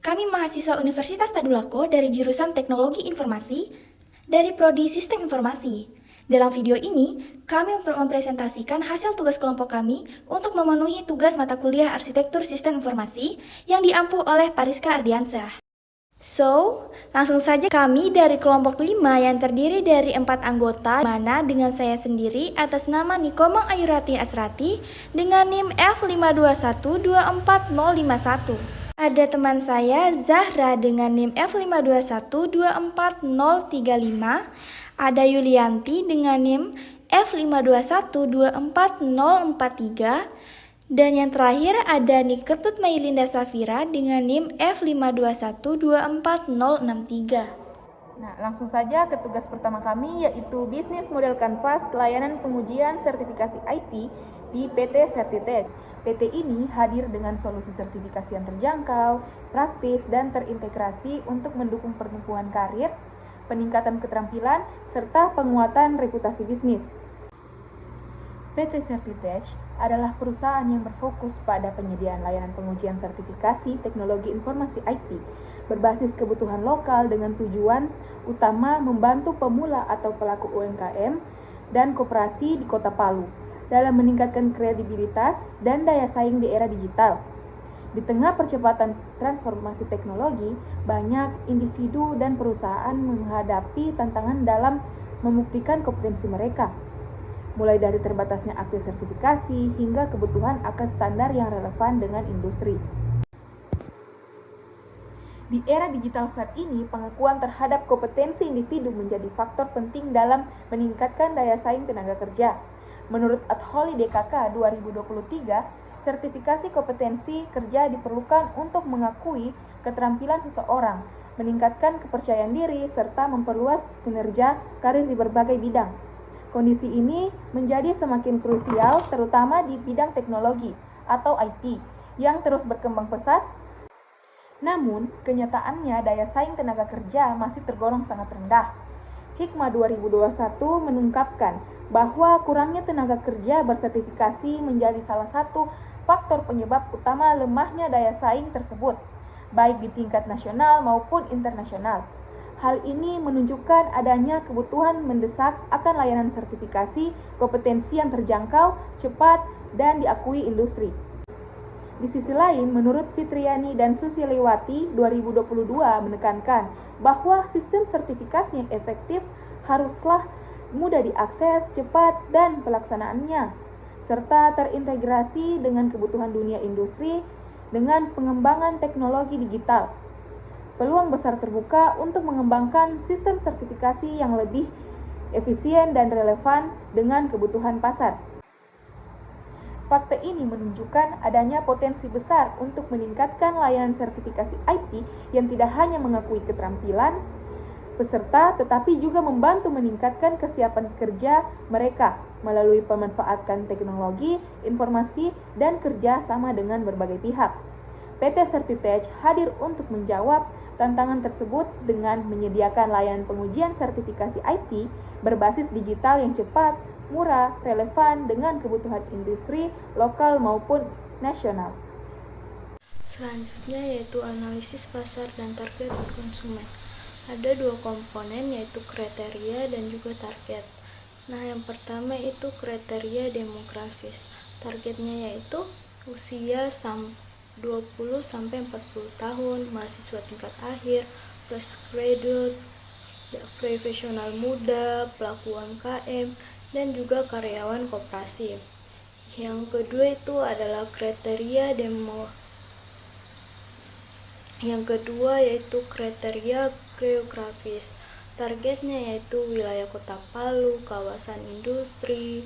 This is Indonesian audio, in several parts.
Kami mahasiswa Universitas Tadulako dari jurusan Teknologi Informasi dari Prodi Sistem Informasi. Dalam video ini, kami mempresentasikan hasil tugas kelompok kami untuk memenuhi tugas mata kuliah Arsitektur Sistem Informasi yang diampu oleh Pariska Ardiansah. So, langsung saja kami dari kelompok 5 yang terdiri dari 4 anggota, mana dengan saya sendiri atas nama Nikomang Ayurati Asrati dengan NIM F52124051. Ada teman saya Zahra dengan NIM F52124035, ada Yulianti dengan NIM F52124043, dan yang terakhir ada Niketut Mailinda Safira dengan NIM F52124063. Nah, langsung saja ke tugas pertama kami, yaitu Bisnis Model Canvas Layanan Pengujian Sertifikasi IT di PT Sertitech. PT ini hadir dengan solusi sertifikasi yang terjangkau, praktis, dan terintegrasi untuk mendukung pertumbuhan karir, peningkatan keterampilan, serta penguatan reputasi bisnis. PT Sertitech adalah perusahaan yang berfokus pada penyediaan layanan pengujian sertifikasi teknologi informasi IT berbasis kebutuhan lokal dengan tujuan utama membantu pemula atau pelaku UMKM dan koperasi di Kota Palu dalam meningkatkan kredibilitas dan daya saing di era digital. Di tengah percepatan transformasi teknologi, banyak individu dan perusahaan menghadapi tantangan dalam membuktikan kompetensi mereka, mulai dari terbatasnya akses sertifikasi hingga kebutuhan akan standar yang relevan dengan industri. Di era digital saat ini, pengakuan terhadap kompetensi individu menjadi faktor penting dalam meningkatkan daya saing tenaga kerja. Menurut Adholi DKK 2023, sertifikasi kompetensi kerja diperlukan untuk mengakui keterampilan seseorang, meningkatkan kepercayaan diri, serta memperluas kinerja karir di berbagai bidang. Kondisi ini menjadi semakin krusial terutama di bidang teknologi atau IT yang terus berkembang pesat. Namun, kenyataannya daya saing tenaga kerja masih tergolong sangat rendah. Hikmah 2021 mengungkapkan bahwa kurangnya tenaga kerja bersertifikasi menjadi salah satu faktor penyebab utama lemahnya daya saing tersebut, baik di tingkat nasional maupun internasional. Hal ini menunjukkan adanya kebutuhan mendesak akan layanan sertifikasi kompetensi yang terjangkau, cepat, dan diakui industri. Di sisi lain, menurut Fitriani dan Susilewati 2022 menekankan bahwa sistem sertifikasi yang efektif haruslah mudah diakses, cepat, dan pelaksanaannya, serta terintegrasi dengan kebutuhan dunia industri dengan pengembangan teknologi digital. Peluang besar terbuka untuk mengembangkan sistem sertifikasi yang lebih efisien dan relevan dengan kebutuhan pasar. Fakta ini menunjukkan adanya potensi besar untuk meningkatkan layanan sertifikasi IT yang tidak hanya mengakui keterampilan peserta, tetapi juga membantu meningkatkan kesiapan kerja mereka melalui pemanfaatan teknologi, informasi, dan kerja sama dengan berbagai pihak. PT Sertitech hadir untuk menjawab tantangan tersebut dengan menyediakan layanan pengujian sertifikasi IT berbasis digital yang cepat, murah, relevan dengan kebutuhan industri lokal maupun nasional. Selanjutnya yaitu analisis pasar dan target konsumen. Ada dua komponen yaitu kriteria dan juga target. Nah, yang pertama itu kriteria demografis. Targetnya yaitu usia 20-40 tahun, mahasiswa tingkat akhir, fresh graduate, profesional muda, pelaku UMKM, dan juga karyawan koperasi. Yang kedua itu adalah kriteria Yang kedua yaitu kriteria geografis. Targetnya yaitu wilayah Kota Palu, kawasan industri,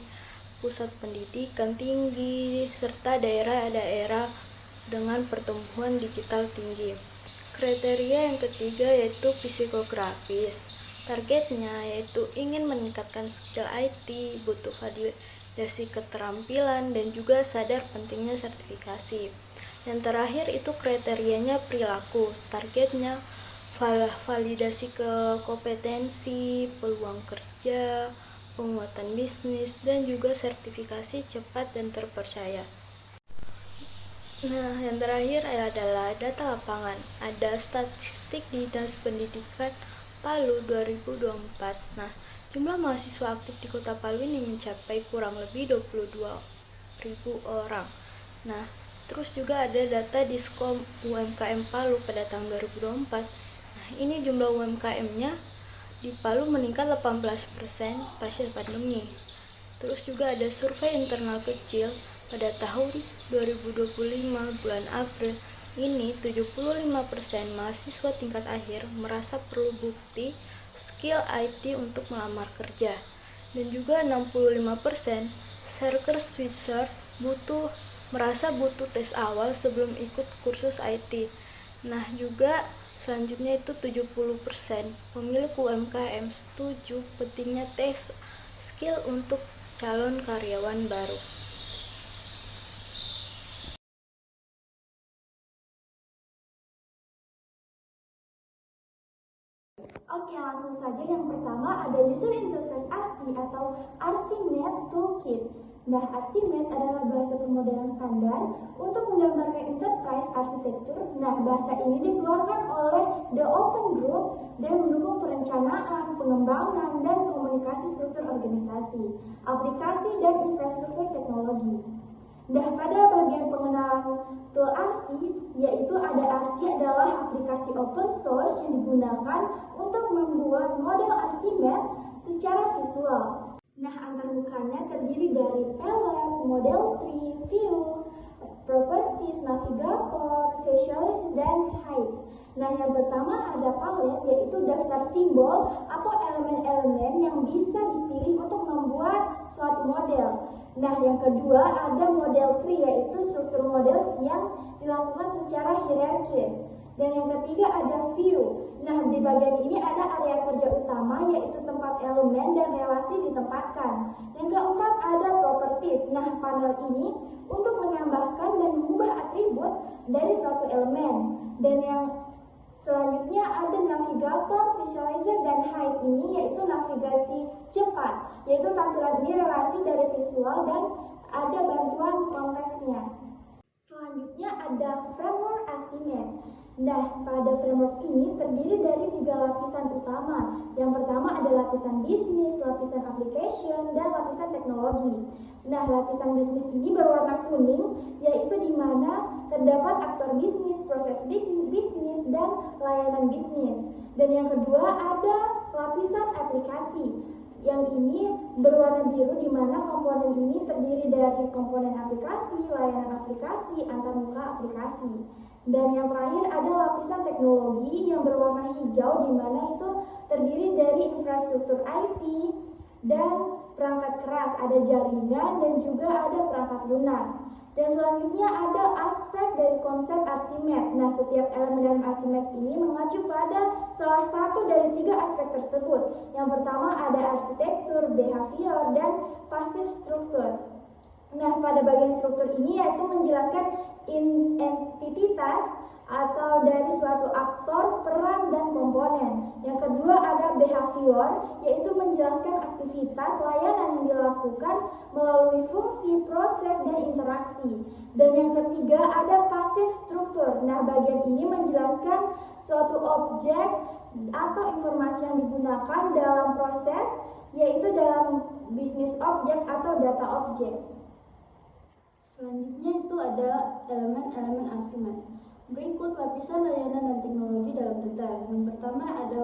pusat pendidikan tinggi, serta daerah-daerah dengan pertumbuhan digital tinggi. Kriteria yang ketiga yaitu psikografis. Targetnya yaitu ingin meningkatkan skill IT, butuh validasi keterampilan, dan juga sadar pentingnya sertifikasi. Yang terakhir itu kriterianya perilaku. Targetnya validasi kompetensi, peluang kerja, penguatan bisnis, dan juga sertifikasi cepat dan terpercaya. Nah, yang terakhir adalah data lapangan. Ada statistik di Dinas Pendidikan Palu 2024. Nah, jumlah mahasiswa aktif di Kota Palu ini mencapai kurang lebih 22.000 orang. Nah, terus juga ada data Diskom UMKM Palu pada tahun 2024. Nah, ini jumlah UMKM-nya di Palu meningkat 18% pasca pandemi. Terus juga ada survei internal kecil pada tahun 2025 bulan April. Ini 75% mahasiswa tingkat akhir merasa perlu bukti skill IT untuk melamar kerja. Dan juga 65% seeker switcher merasa butuh tes awal sebelum ikut kursus IT. Nah, juga selanjutnya itu 70% pemilik UMKM setuju pentingnya tes skill untuk calon karyawan baru. Oke, langsung saja yang pertama ada User Interface RC atau RCMate Toolkit. Nah, RCMate adalah bahasa pemrograman standar untuk menggambarkan enterprise arsitektur. Nah, bahasa ini dikeluarkan oleh The Open Group dan mendukung perencanaan, pengembangan, dan komunikasi struktur organisasi, aplikasi, dan infrastruktur teknologi. Nah, pada bagian pengenalan tool RC, yaitu ada RC adalah aplikasi open source yang digunakan untuk membuat model RCMate secara visual. Nah, antarmukanya terdiri dari palette, model tree, view, properties, navigator, visualize, dan height. Nah, yang pertama ada palette, yaitu daftar simbol atau elemen-elemen yang bisa dipilih untuk membuat suatu model. Nah, yang kedua ada model tree, yaitu struktur model yang dilakukan secara hierarkis. Dan yang ketiga ada view. Nah, di bagian ini ada area kerja utama, yaitu tempat elemen dan relasi ditempatkan. Yang keempat ada properties. Nah, panel ini untuk menambahkan dan mengubah atribut dari suatu elemen. Dan yang selanjutnya ada navigator, visualizer, dan hide ini yaitu navigasi cepat, yaitu tampilan ini relasi dari visual dan ada bantuan konteksnya. Selanjutnya ada framework RCMate. Nah, pada framework ini terdiri dari 3 lapisan utama. Yang pertama ada lapisan bisnis, lapisan application, dan lapisan teknologi. Nah, lapisan bisnis ini berwarna kuning, yaitu di mana terdapat aktor bisnis, proses bisnis, dan layanan bisnis. Dan yang kedua ada lapisan aplikasi. Yang ini berwarna biru, di mana komponen ini terdiri dari komponen aplikasi, layanan aplikasi, antarmuka aplikasi. Dan yang terakhir ada lapisan teknologi yang berwarna hijau, di mana itu terdiri dari infrastruktur IT dan perangkat keras, ada jaringan dan juga ada perangkat lunak. Dan selanjutnya ada aspek dari konsep RCMate. Nah, setiap elemen dalam RCMate ini mengacu pada salah satu dari 3 aspek tersebut. Yang pertama ada arsitektur, behavior, dan passive struktur. Nah, pada bagian struktur ini yaitu menjelaskan entitas atau dari suatu aktor, peran, dan komponen. Yang kedua ada behavior, yaitu menjelaskan aktivitas layanan yang dilakukan melalui fungsi, proses, dan interaksi. Dan yang ketiga ada passive struktur. Nah, bagian ini menjelaskan suatu objek atau informasi yang digunakan dalam proses, yaitu dalam bisnis objek atau data objek. Selanjutnya itu ada elemen-elemen RCMate. Berikut lapisan layanan dan teknologi dalam detail. Yang pertama ada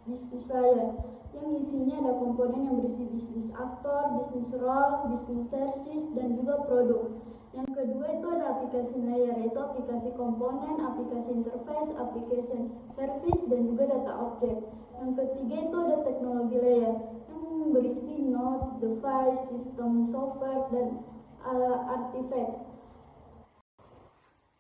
business layer, yang isinya ada komponen yang berisi bisnis aktor, bisnis role, bisnis service, dan juga produk. Yang kedua itu ada aplikasi layer, yaitu aplikasi komponen, aplikasi interface, application service, dan juga data objek. Yang ketiga itu ada teknologi layer, yang berisi node, device, sistem software, dan artifact.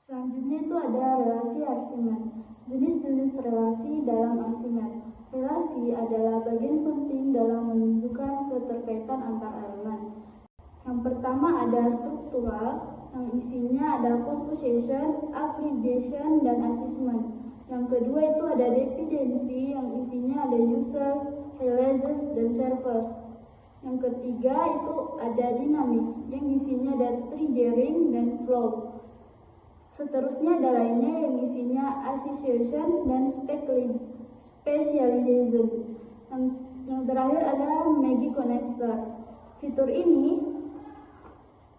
Selanjutnya itu ada relasi RCMate. Jenis-jenis relasi dalam RCMate. Relasi adalah bagian penting dalam menunjukkan keterkaitan antar elemen. Yang pertama ada struktural, yang isinya ada composition, aggregation, dan assessment. Yang kedua itu ada dependency, yang isinya ada users, aliases, dan servers. Yang ketiga itu ada dynamics, yang isinya ada triggering dan flow. Seterusnya ada lainnya yang isinya association dan specialization. Yang terakhir ada Magic Connector. Fitur ini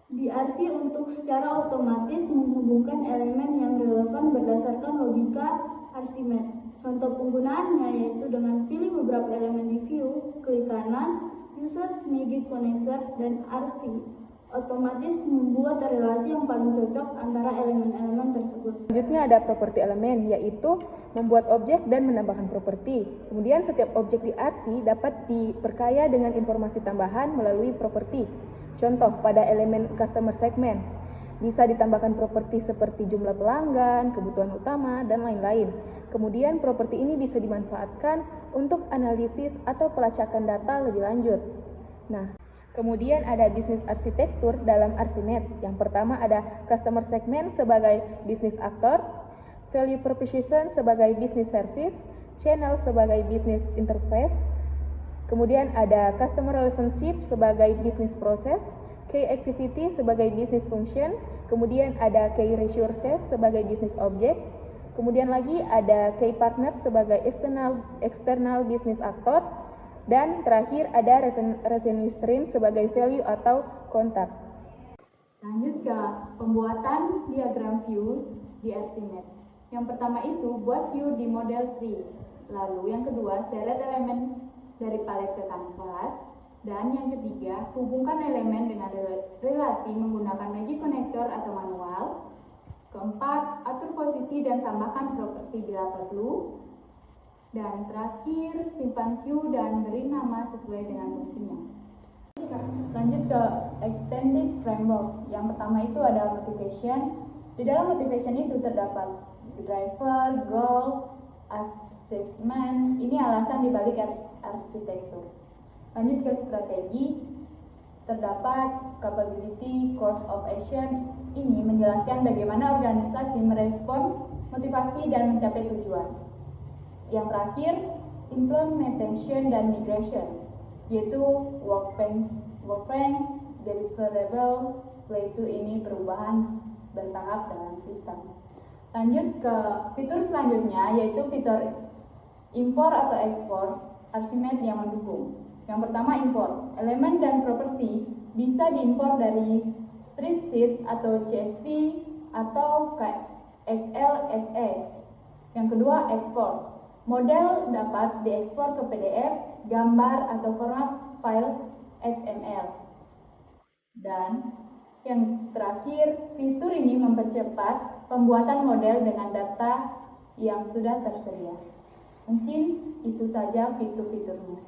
diarsi untuk secara otomatis menghubungkan elemen yang relevan berdasarkan logika Archimedes. Contoh penggunaannya yaitu dengan pilih beberapa elemen di view, klik kanan, Users Magic Connector, dan RC. Otomatis membuat relasi yang paling cocok antara elemen-elemen tersebut. Selanjutnya ada properti elemen, yaitu membuat objek dan menambahkan properti. Kemudian setiap objek di RC dapat diperkaya dengan informasi tambahan melalui properti. Contoh, pada elemen customer segments, bisa ditambahkan properti seperti jumlah pelanggan, kebutuhan utama, dan lain-lain. Kemudian properti ini bisa dimanfaatkan untuk analisis atau pelacakan data lebih lanjut. Nah, kemudian ada bisnis arsitektur dalam Archimedes. Yang pertama ada customer segment sebagai bisnis aktor, value proposition sebagai bisnis service, channel sebagai bisnis interface. Kemudian ada customer relationship sebagai bisnis proses, key activity sebagai bisnis function, kemudian ada key resources sebagai bisnis object, kemudian lagi ada key partner sebagai external bisnis aktor, dan terakhir ada revenue stream sebagai value atau kontak. Lanjut ke pembuatan diagram view di Archimedes. Yang pertama itu buat view di model tree. Lalu yang kedua seret elemen dari palet ke kanvas. Dan yang ketiga hubungkan elemen dengan relasi menggunakan Magic Connector atau manual. Keempat atur posisi dan tambahkan properti bila perlu. Dan terakhir, simpan view dan beri nama sesuai dengan fungsinya. Lanjut ke Extended Framework. Yang pertama itu ada motivation. Di dalam motivation itu terdapat driver, goal, assessment. Ini alasan dibalik arsitektur. Lanjut ke strategi. Terdapat capability, course of action. Ini menjelaskan bagaimana organisasi merespon motivasi dan mencapai tujuan. Yang terakhir, implementation dan migration, yaitu workbench, deliverable, play to ini perubahan bertahap dalam sistem. Lanjut ke fitur selanjutnya, yaitu fitur import atau export Archimedes yang mendukung. Yang pertama import, elemen dan properti bisa diimpor dari spreadsheet atau CSV atau XLSX. Yang kedua export. Model dapat diekspor ke PDF, gambar, atau format file XML. Dan yang terakhir, fitur ini mempercepat pembuatan model dengan data yang sudah tersedia. Mungkin itu saja fitur-fiturnya.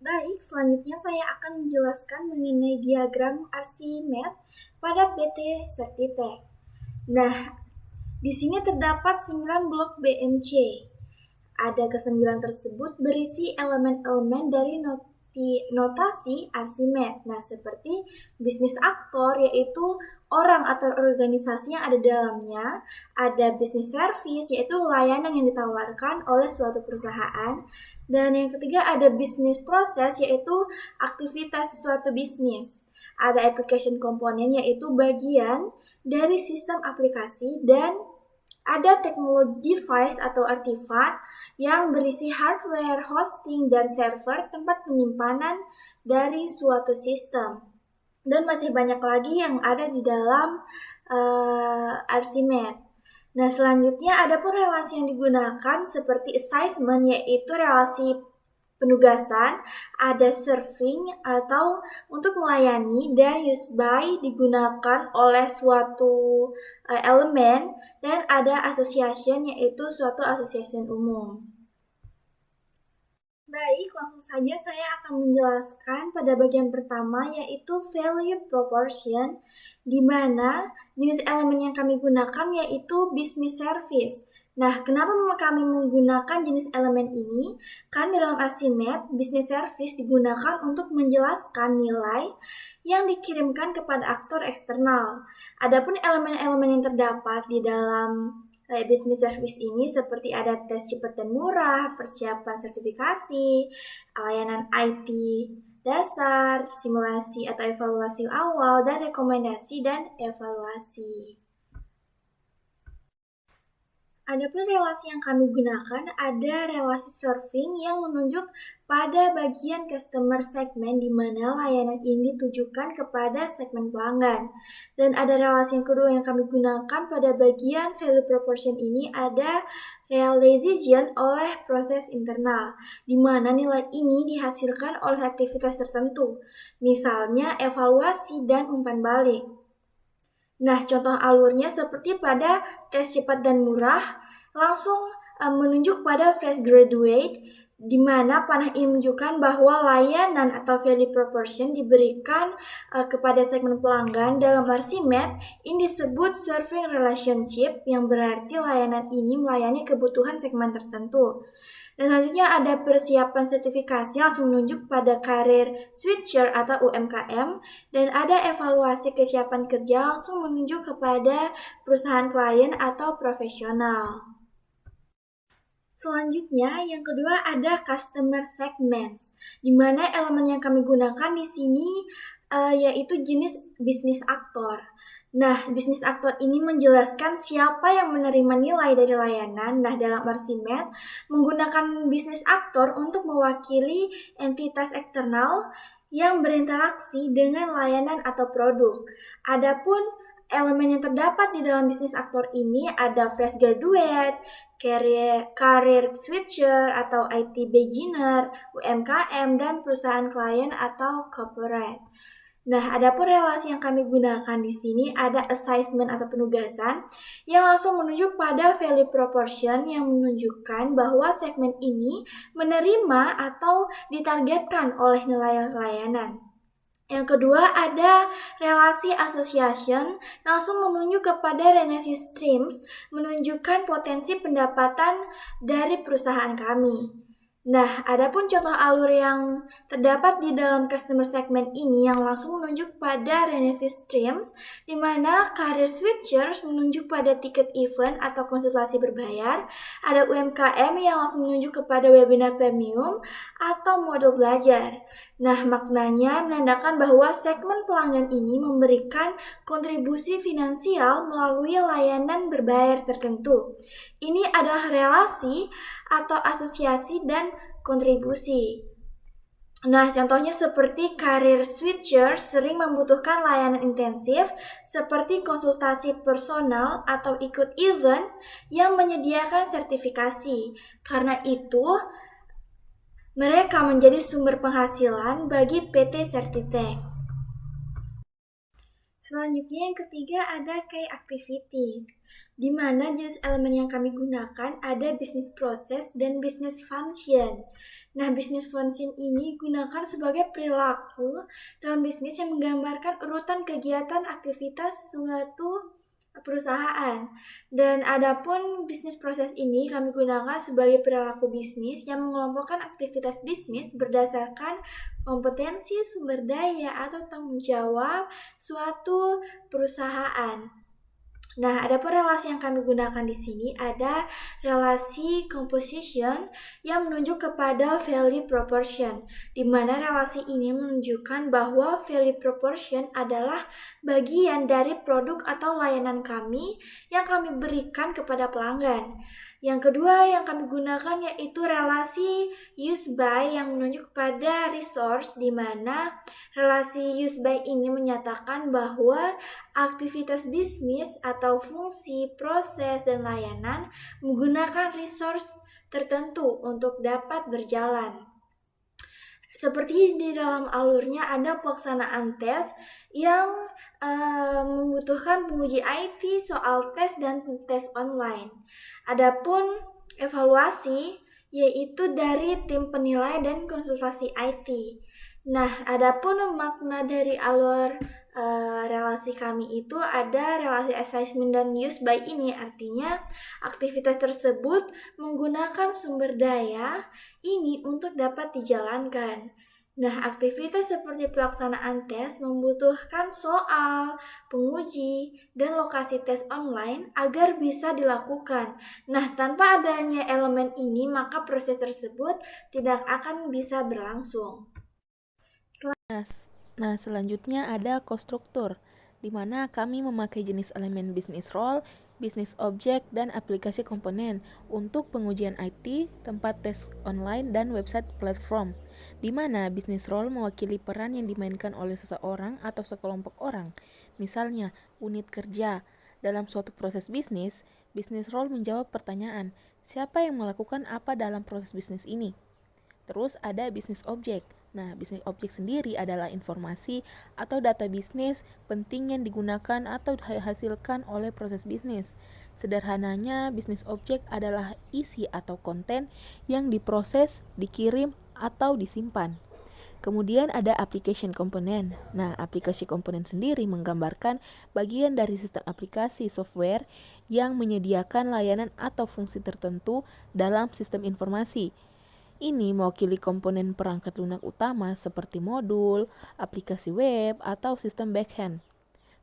Baik, selanjutnya saya akan menjelaskan mengenai diagram Archimedes pada PT Certitech. Nah, di sini terdapat 9 blok BMC. Ada ke-9 tersebut berisi elemen-elemen dari notasi Archimedes. Nah, seperti bisnis aktor, yaitu orang atau organisasi yang ada di dalamnya. Ada bisnis service, yaitu layanan yang ditawarkan oleh suatu perusahaan. Dan yang ketiga ada bisnis proses, yaitu aktivitas suatu bisnis. Ada application komponen, yaitu bagian dari sistem aplikasi. Dan ada teknologi device atau artefak yang berisi hardware, hosting, dan server tempat penyimpanan dari suatu sistem. Dan masih banyak lagi yang ada di dalam Archimedes. Nah, selanjutnya ada pun relasi yang digunakan seperti assignment, yaitu relasi penugasan, ada serving atau untuk melayani, dan use by digunakan oleh suatu elemen, dan ada association yaitu suatu association umum. Baik, langsung saja saya akan menjelaskan pada bagian pertama yaitu value proportion, di mana jenis elemen yang kami gunakan yaitu business service. Nah, kenapa kami menggunakan jenis elemen ini? Kan dalam Archimedes, business service digunakan untuk menjelaskan nilai yang dikirimkan kepada aktor eksternal. Adapun elemen-elemen yang terdapat di dalam bisnis service ini seperti ada tes cepat dan murah, persiapan sertifikasi, layanan IT dasar, simulasi atau evaluasi awal, dan rekomendasi dan evaluasi. Adapun relasi yang kami gunakan ada relasi surfing yang menunjuk pada bagian customer segment di mana layanan ini ditujukan kepada segmen pelanggan. Dan ada relasi yang kedua yang kami gunakan pada bagian value proportion ini ada realization oleh proses internal, di mana nilai ini dihasilkan oleh aktivitas tertentu, misalnya evaluasi dan umpan balik. Nah, contoh alurnya seperti pada tes cepat dan murah, langsung menunjuk pada fresh graduate, di mana panah ini menunjukkan bahwa layanan atau value proportion diberikan kepada segmen pelanggan dalam Archimedes. Ini disebut serving relationship, yang berarti layanan ini melayani kebutuhan segmen tertentu. Dan selanjutnya ada persiapan sertifikasi langsung menunjuk pada karir switcher atau UMKM, dan ada evaluasi kesiapan kerja langsung menunjuk kepada perusahaan klien atau profesional. Selanjutnya, yang kedua ada customer segments, di mana elemen yang kami gunakan di sini yaitu jenis bisnis aktor. Nah, bisnis aktor ini menjelaskan siapa yang menerima nilai dari layanan. Nah, dalam Archimedes menggunakan bisnis aktor untuk mewakili entitas eksternal yang berinteraksi dengan layanan atau produk. Adapun elemen yang terdapat di dalam bisnis aktor ini ada fresh graduate, career switcher atau IT beginner, UMKM, dan perusahaan klien atau corporate. Nah, adapun relasi yang kami gunakan di sini ada assignment atau penugasan yang langsung menunjuk pada value proportion yang menunjukkan bahwa segmen ini menerima atau ditargetkan oleh nilai layanan. Yang kedua ada relasi association langsung menunjuk kepada revenue streams, menunjukkan potensi pendapatan dari perusahaan kami. Nah, adapun contoh alur yang terdapat di dalam customer segment ini yang langsung menunjuk pada revenue streams, di mana career switchers menunjuk pada tiket event atau konsultasi berbayar, ada UMKM yang langsung menunjuk kepada webinar premium atau modul belajar. Nah, maknanya menandakan bahwa segmen pelanggan ini memberikan kontribusi finansial melalui layanan berbayar tertentu. Ini adalah relasi atau asosiasi dan kontribusi. Nah, contohnya seperti career switcher sering membutuhkan layanan intensif seperti konsultasi personal atau ikut event yang menyediakan sertifikasi. Karena itu, mereka menjadi sumber penghasilan bagi PT Certitech. Selanjutnya yang ketiga ada key activity, di mana jenis elemen yang kami gunakan ada business process dan business function. Nah, business function ini digunakan sebagai perilaku dalam bisnis yang menggambarkan urutan kegiatan aktivitas suatu perusahaan. Dan adapun bisnis proses ini kami gunakan sebagai perilaku bisnis yang mengelompokkan aktivitas bisnis berdasarkan kompetensi, sumber daya, atau tanggung jawab suatu perusahaan. Nah, adapun relasi yang kami gunakan di sini ada relasi composition yang menunjuk kepada value proportion, di mana relasi ini menunjukkan bahwa value proportion adalah bagian dari produk atau layanan kami yang kami berikan kepada pelanggan. Yang kedua yang kami gunakan yaitu relasi use by yang menunjuk pada resource, di mana relasi use by ini menyatakan bahwa aktivitas bisnis atau fungsi, proses, dan layanan menggunakan resource tertentu untuk dapat berjalan. Seperti di dalam alurnya ada pelaksanaan tes yang membutuhkan penguji IT, soal tes, dan tes online. Adapun evaluasi yaitu dari tim penilai dan konsultasi IT. Nah, adapun makna dari alur relasi kami itu ada relasi assessment dan use by ini, artinya aktivitas tersebut menggunakan sumber daya ini untuk dapat dijalankan. Nah, aktivitas seperti pelaksanaan tes membutuhkan soal, penguji, dan lokasi tes online agar bisa dilakukan. Nah, tanpa adanya elemen ini, maka proses tersebut tidak akan bisa berlangsung. Nah, selanjutnya ada konstruktur, di mana kami memakai jenis elemen business role, business object, dan aplikasi komponen untuk pengujian IT, tempat tes online, dan website platform, di mana business role mewakili peran yang dimainkan oleh seseorang atau sekelompok orang. Misalnya, unit kerja. Dalam suatu proses bisnis, business role menjawab pertanyaan, siapa yang melakukan apa dalam proses bisnis ini? Terus ada business object. Nah, business object sendiri adalah informasi atau data bisnis penting yang digunakan atau dihasilkan oleh proses bisnis. Sederhananya, business object adalah isi atau konten yang diproses, dikirim, atau disimpan. Kemudian ada application component. Nah, aplikasi komponen sendiri menggambarkan bagian dari sistem aplikasi software yang menyediakan layanan atau fungsi tertentu dalam sistem informasi. Ini mewakili komponen perangkat lunak utama seperti modul, aplikasi web, atau sistem backend.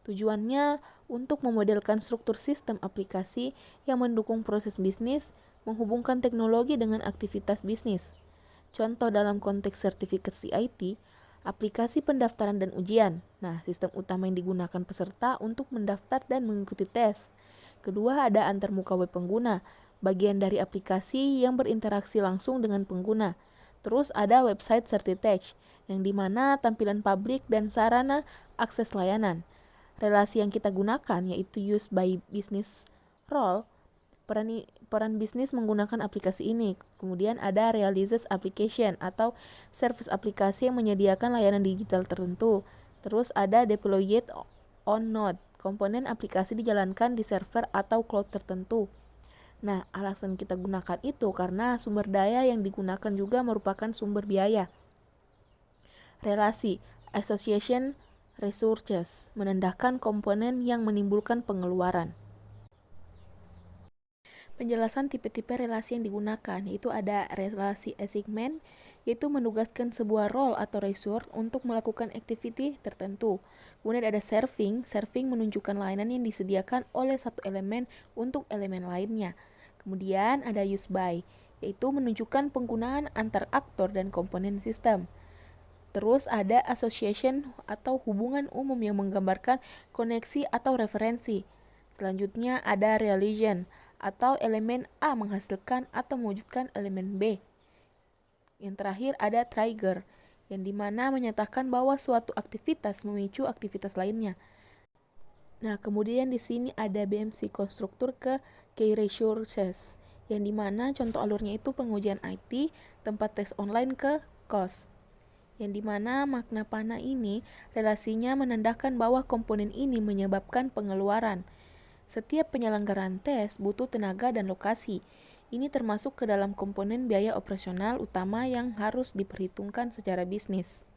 Tujuannya untuk memodelkan struktur sistem aplikasi yang mendukung proses bisnis, menghubungkan teknologi dengan aktivitas bisnis. Contoh dalam konteks sertifikasi IT, aplikasi pendaftaran dan ujian. Nah, sistem utama yang digunakan peserta untuk mendaftar dan mengikuti tes. Kedua, ada antarmuka web pengguna, bagian dari aplikasi yang berinteraksi langsung dengan pengguna. Terus ada website Certitech, yang dimana tampilan publik dan sarana akses layanan. Relasi yang kita gunakan yaitu use by business role, peran bisnis menggunakan aplikasi ini. Kemudian ada realizes application atau service aplikasi yang menyediakan layanan digital tertentu. Terus ada deployed on node, komponen aplikasi dijalankan di server atau cloud tertentu. Nah, alasan kita gunakan itu karena sumber daya yang digunakan juga merupakan sumber biaya. Relasi, association resources, menandakan komponen yang menimbulkan pengeluaran. Penjelasan tipe-tipe relasi yang digunakan, yaitu ada relasi assignment, yaitu menugaskan sebuah role atau resource untuk melakukan activity tertentu. Kemudian ada serving menunjukkan layanan yang disediakan oleh satu elemen untuk elemen lainnya. Kemudian ada use by, yaitu menunjukkan penggunaan antar aktor dan komponen sistem. Terus ada association atau hubungan umum yang menggambarkan koneksi atau referensi. Selanjutnya ada relation atau elemen A menghasilkan atau mewujudkan elemen B. Yang terakhir ada trigger, yang dimana menyatakan bahwa suatu aktivitas memicu aktivitas lainnya. Nah, kemudian di sini ada BMC konstruktur ke key resources, yang dimana contoh alurnya itu pengujian IT, tempat tes online ke cost. Yang dimana makna panah ini relasinya menandakan bahwa komponen ini menyebabkan pengeluaran. Setiap penyelenggaraan tes butuh tenaga dan lokasi. Ini termasuk ke dalam komponen biaya operasional utama yang harus diperhitungkan secara bisnis.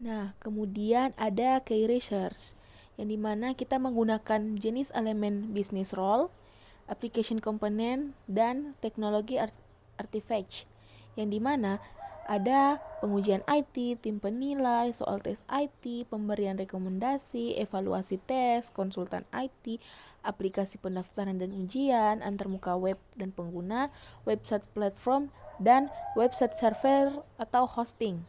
Nah, kemudian ada key research, yang dimana kita menggunakan jenis elemen business role, application component, dan teknologi artifact, yang dimana ada pengujian IT, tim penilai, soal tes IT, pemberian rekomendasi, evaluasi tes, konsultan IT, aplikasi pendaftaran dan ujian, antarmuka web dan pengguna, website platform, dan website server atau hosting.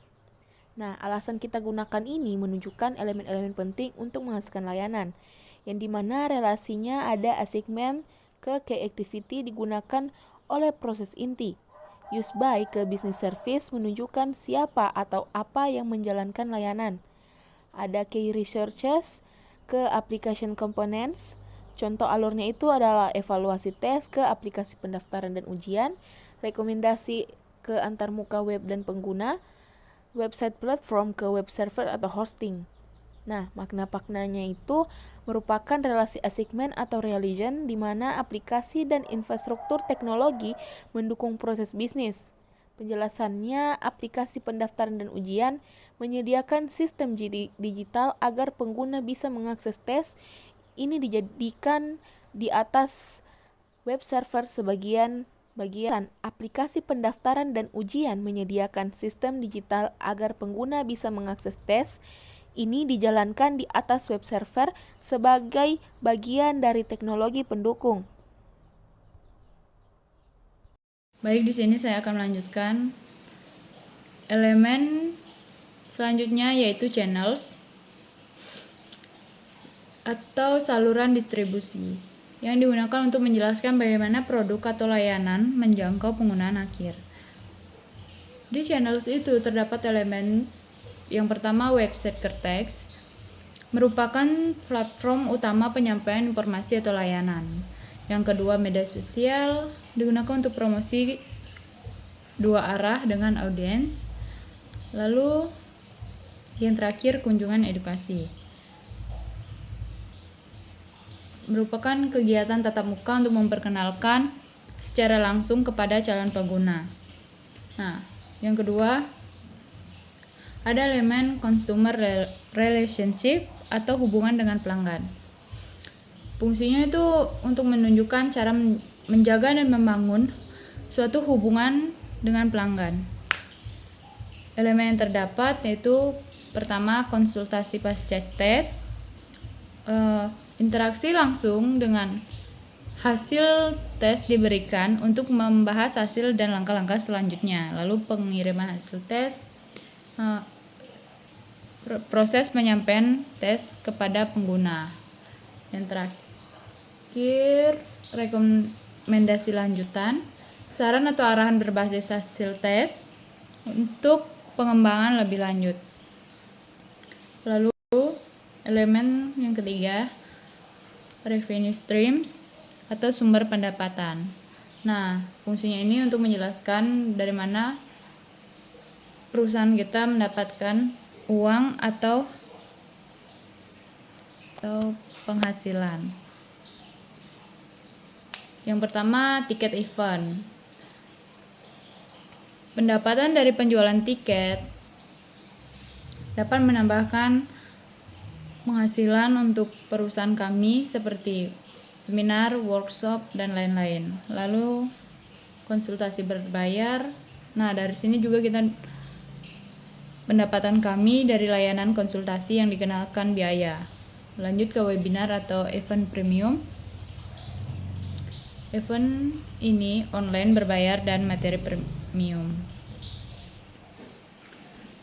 Nah, alasan kita gunakan ini menunjukkan elemen-elemen penting untuk menghasilkan layanan, yang dimana relasinya ada assignment ke key activity digunakan oleh proses inti. Use by ke business service menunjukkan siapa atau apa yang menjalankan layanan. Ada key resources ke application components. Contoh alurnya itu adalah evaluasi tes ke aplikasi pendaftaran dan ujian, rekomendasi ke antarmuka web dan pengguna, website platform ke web server atau hosting. Nah, makna-maknanya itu merupakan relasi assignment atau relation di mana aplikasi dan infrastruktur teknologi mendukung proses bisnis. Penjelasannya, aplikasi pendaftaran dan ujian menyediakan sistem digital agar pengguna bisa mengakses tes. Ini dijadikan di atas web server sebagian Bagian aplikasi pendaftaran dan ujian menyediakan sistem digital agar pengguna bisa mengakses tes. Ini dijalankan di atas web server sebagai bagian dari teknologi pendukung. Baik, di sini saya akan melanjutkan elemen selanjutnya, yaitu channels atau saluran distribusi yang digunakan untuk menjelaskan bagaimana produk atau layanan menjangkau penggunaan akhir. Di channels itu terdapat elemen yang pertama, website Kertex, merupakan platform utama penyampaian informasi atau layanan. Yang kedua, media sosial, digunakan untuk promosi dua arah dengan audiens. Lalu yang terakhir, kunjungan edukasi, merupakan kegiatan tatap muka untuk memperkenalkan secara langsung kepada calon pengguna. Nah, yang kedua, ada elemen consumer relationship atau hubungan dengan pelanggan. Fungsinya itu untuk menunjukkan cara menjaga dan membangun suatu hubungan dengan pelanggan. Elemen yang terdapat yaitu pertama, konsultasi pasca tes, interaksi langsung dengan hasil tes diberikan untuk membahas hasil dan langkah-langkah selanjutnya. Lalu pengiriman hasil tes, proses penyampaian tes kepada pengguna. Yang terakhir, rekomendasi lanjutan, saran atau arahan berbasis hasil tes untuk pengembangan lebih lanjut. Lalu elemen yang ketiga, revenue streams atau sumber pendapatan. Nah, fungsinya ini untuk menjelaskan dari mana perusahaan kita mendapatkan uang atau penghasilan. Yang pertama, tiket event. Pendapatan dari penjualan tiket dapat menambahkan penghasilan untuk perusahaan kami seperti seminar, workshop, dan lain-lain. Lalu konsultasi berbayar. Nah, dari sini juga kita pendapatan kami dari layanan konsultasi yang dikenakan biaya. Lanjut ke webinar atau event premium. Event ini online, berbayar, dan materi premium.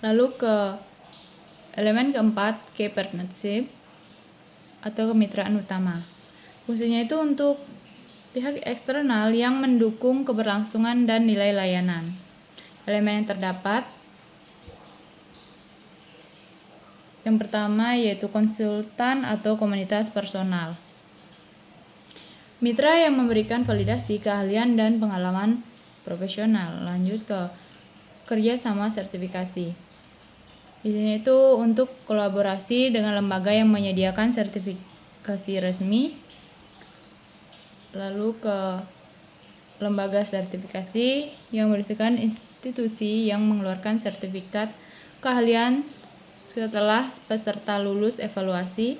Lalu ke elemen keempat, key partnership atau kemitraan utama. Fungsinya itu untuk pihak eksternal yang mendukung keberlangsungan dan nilai layanan. Elemen yang terdapat yang pertama yaitu konsultan atau komunitas personal. Mitra yang memberikan validasi keahlian dan pengalaman profesional. Lanjut ke kerjasama sertifikasi. Di sini itu untuk kolaborasi dengan lembaga yang menyediakan sertifikasi resmi. Lalu ke lembaga sertifikasi yang berdasarkan institusi yang mengeluarkan sertifikat keahlian setelah peserta lulus evaluasi.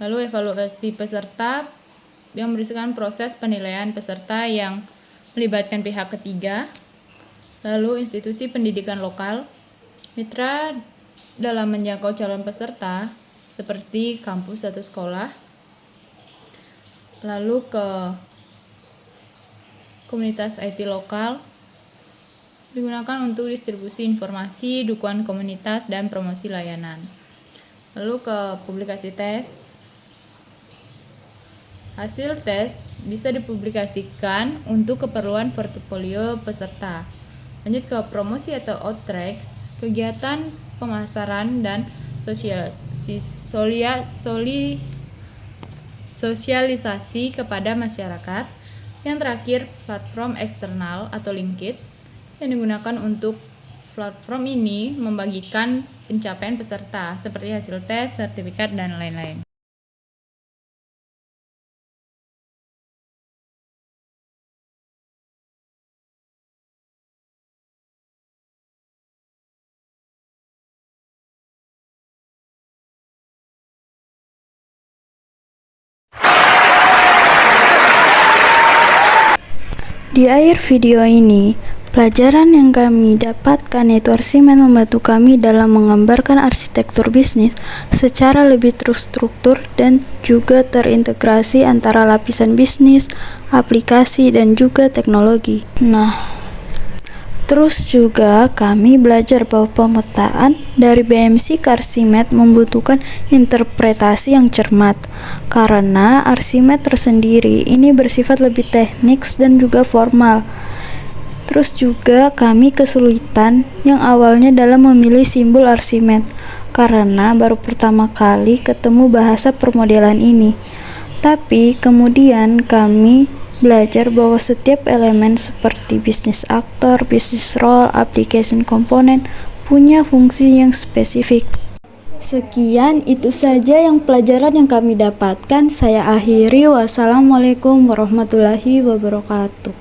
Lalu evaluasi peserta yang berdasarkan proses penilaian peserta yang melibatkan pihak ketiga. Lalu institusi pendidikan lokal, mitra dalam menjangkau calon peserta seperti kampus atau sekolah. Lalu ke komunitas IT lokal, digunakan untuk distribusi informasi, dukungan komunitas, dan promosi layanan. Lalu ke publikasi tes. Hasil tes bisa dipublikasikan untuk keperluan portofolio peserta. Lanjut ke promosi atau outreach, kegiatan pemasaran dan sosialisasi kepada masyarakat. Yang terakhir, platform eksternal atau LinkedIn yang digunakan untuk platform ini membagikan pencapaian peserta seperti hasil tes, sertifikat, dan lain-lain. Di akhir video ini, pelajaran yang kami dapatkan yaitu Arsimed membantu kami dalam menggambarkan arsitektur bisnis secara lebih terstruktur dan juga terintegrasi antara lapisan bisnis, aplikasi, dan juga teknologi. Terus juga kami belajar bahwa pemetaan dari BMC ke Arsimed membutuhkan interpretasi yang cermat karena Arsimed tersendiri ini bersifat lebih teknis dan juga formal. Terus juga kami kesulitan yang awalnya dalam memilih simbol Arsimed karena baru pertama kali ketemu bahasa permodelan ini. Tapi kemudian kami belajar bahwa setiap elemen seperti bisnis aktor, bisnis role, application komponen punya fungsi yang spesifik. Sekian itu saja yang pelajaran yang kami dapatkan. Saya akhiri. Wassalamualaikum warahmatullahi wabarakatuh.